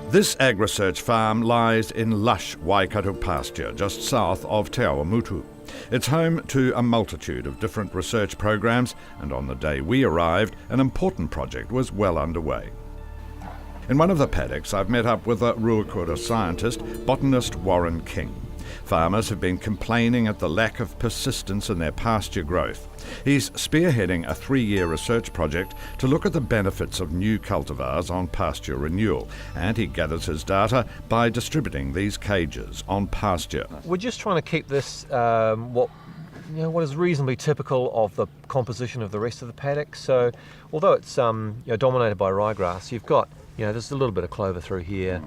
This AgResearch farm lies in lush Waikato pasture just south of Te Awamutu. It's home to a multitude of different research programs, and on the day we arrived, an important project was well underway. In one of the paddocks, I've met up with a Ruakura scientist, botanist Warren King. Farmers have been complaining at the lack of persistence in their pasture growth. He's spearheading a 3-year research project to look at the benefits of new cultivars on pasture renewal, and he gathers his data by distributing these cages on pasture. We're just trying to keep this what is reasonably typical of the composition of the rest of the paddock. So, although it's dominated by ryegrass, you've got there's a little bit of clover through here.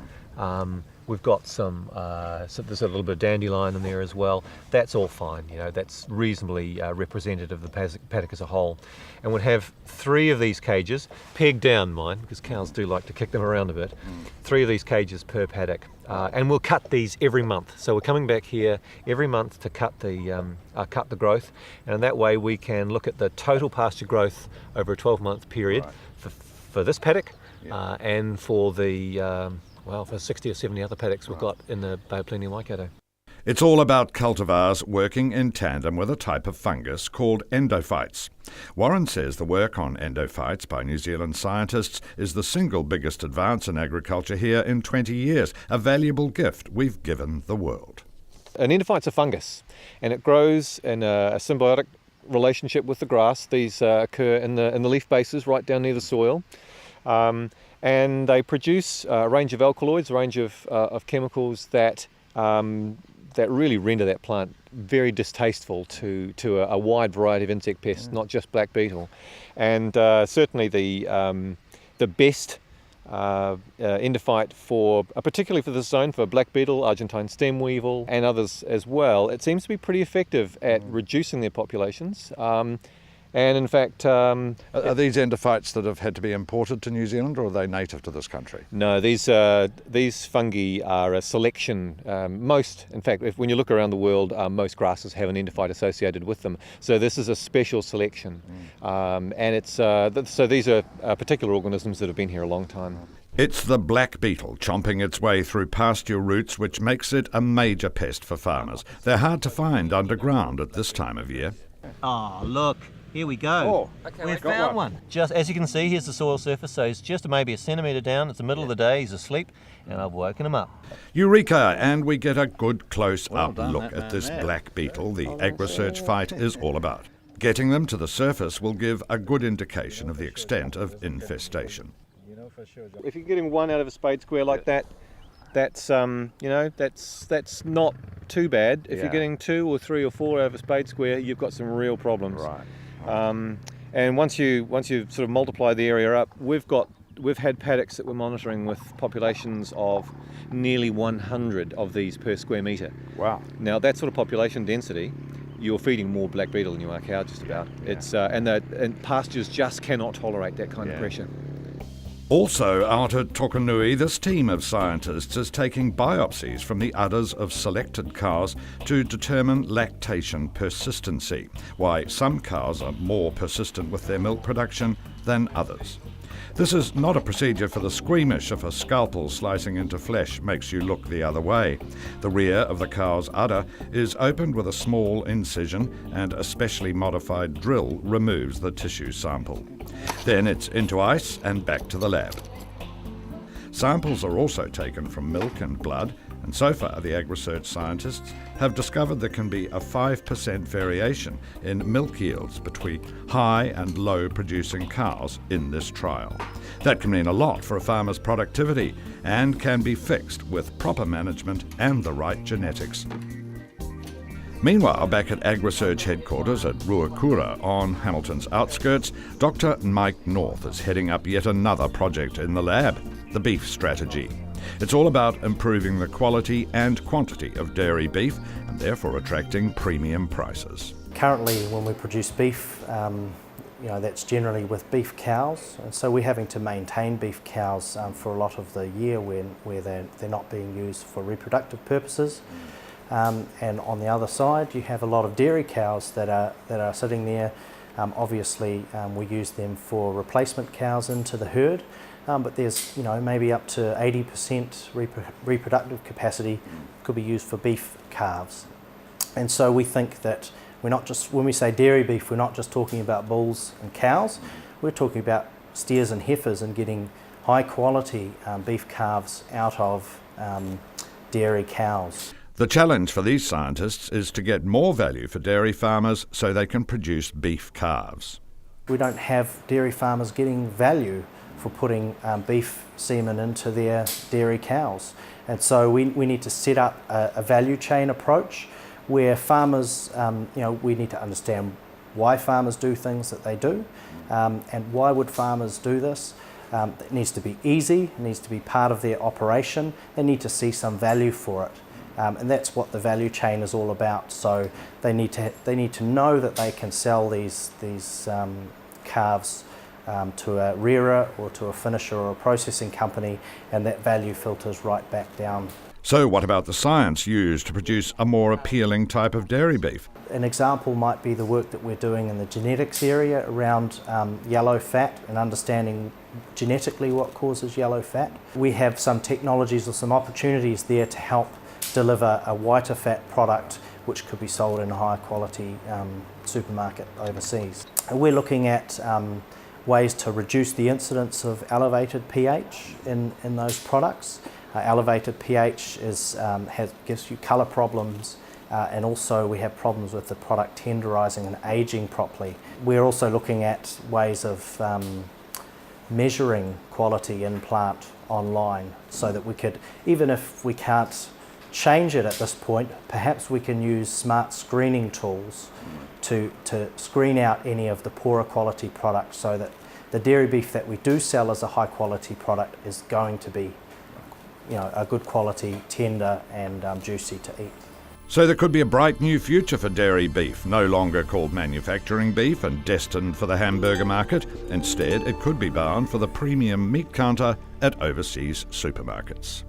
We've got there's a little bit of dandelion in there as well. That's all fine, that's reasonably representative of the paddock as a whole. And we'll have 3 of these cages, pegged down mine, because cows do like to kick them around a bit. 3 of these cages per paddock. And we'll cut these every month. So we're coming back here every month to cut the growth. And that way we can look at the total pasture growth over a 12-month period for this paddock and for the for 60 or 70 other paddocks we've got in the Bay of Plenty and Waikato. It's all about cultivars working in tandem with a type of fungus called endophytes. Warren says the work on endophytes by New Zealand scientists is the single biggest advance in agriculture here in 20 years, a valuable gift we've given the world. An endophyte's a fungus, and it grows in a symbiotic relationship with the grass. These occur in the leaf bases right down near the soil. And they produce a range of alkaloids, a range of chemicals that really render that plant very distasteful to a wide variety of insect pests, not just black beetle. And certainly the best endophyte particularly for this zone, for black beetle, Argentine stem weevil, and others as well, it seems to be pretty effective at reducing their populations. And in fact... are these endophytes that have had to be imported to New Zealand, or are they native to this country? No, these fungi are a selection. When you look around the world, most grasses have an endophyte associated with them. So this is a special selection. And so these are particular organisms that have been here a long time. It's the black beetle chomping its way through pasture roots, which makes it a major pest for farmers. They're hard to find underground at this time of year. Oh, look. Here we go. We've found one. Just as you can see, here's the soil surface, so he's just maybe a centimetre down. It's the middle of the day, he's asleep, and I've woken him up. Eureka! And we get a good close-up look at this black beetle the AgResearch fight is all about. Getting them to the surface will give a good indication of the extent of infestation. If you're getting one out of a spade square like that, that's not too bad. If you're getting 2 or 3 or 4 out of a spade square, you've got some real problems. Right. And once you sort of multiply the area up, we've had paddocks that we're monitoring with populations of nearly 100 of these per square metre. Wow. Now that sort of population density, you're feeding more black beetle than you are cow, just about. Yeah. And pastures just cannot tolerate that kind of pressure. Also out at Tokanui, this team of scientists is taking biopsies from the udders of selected cows to determine lactation persistency, why some cows are more persistent with their milk production than others. This is not a procedure for the squeamish if a scalpel slicing into flesh makes you look the other way. The rear of the cow's udder is opened with a small incision, and a specially modified drill removes the tissue sample. Then it's into ice and back to the lab. Samples are also taken from milk and blood, and so far the AgResearch scientists have discovered there can be a 5% variation in milk yields between high and low producing cows in this trial. That can mean a lot for a farmer's productivity and can be fixed with proper management and the right genetics. Meanwhile, back at AgResearch headquarters at Ruakura on Hamilton's outskirts, Dr. Mike North is heading up yet another project in the lab, the beef strategy. It's all about improving the quality and quantity of dairy beef and therefore attracting premium prices. Currently, when we produce beef, that's generally with beef cows, and so we're having to maintain beef cows for a lot of the year where they're not being used for reproductive purposes. And on the other side, you have a lot of dairy cows that are sitting there. Obviously, we use them for replacement cows into the herd, but there's maybe up to 80% reproductive capacity could be used for beef calves. And so we think that we're not just, when we say dairy beef, we're not just talking about bulls and cows, we're talking about steers and heifers and getting high quality beef calves out of dairy cows. The challenge for these scientists is to get more value for dairy farmers so they can produce beef calves. We don't have dairy farmers getting value for putting beef semen into their dairy cows. And so we need to set up a value chain approach where farmers, we need to understand why farmers do things that they do, and why would farmers do this. It needs to be easy, it needs to be part of their operation, they need to see some value for it. And that's what the value chain is all about. So they need to know that they can sell these calves to a rearer or to a finisher or a processing company, and that value filters right back down. So what about the science used to produce a more appealing type of dairy beef? An example might be the work that we're doing in the genetics area around yellow fat and understanding genetically what causes yellow fat. We have some technologies or some opportunities there to help deliver a whiter fat product which could be sold in a higher quality supermarket overseas. And we're looking at ways to reduce the incidence of elevated pH in those products. Elevated pH gives you colour problems, and also we have problems with the product tenderising and ageing properly. We're also looking at ways of measuring quality in plant online so that we could, even if we can't change it at this point, perhaps we can use smart screening tools to screen out any of the poorer quality products so that the dairy beef that we do sell as a high quality product is going to be a good quality, tender and juicy to eat. So there could be a bright new future for dairy beef, no longer called manufacturing beef and destined for the hamburger market. Instead, it could be bound for the premium meat counter at overseas supermarkets.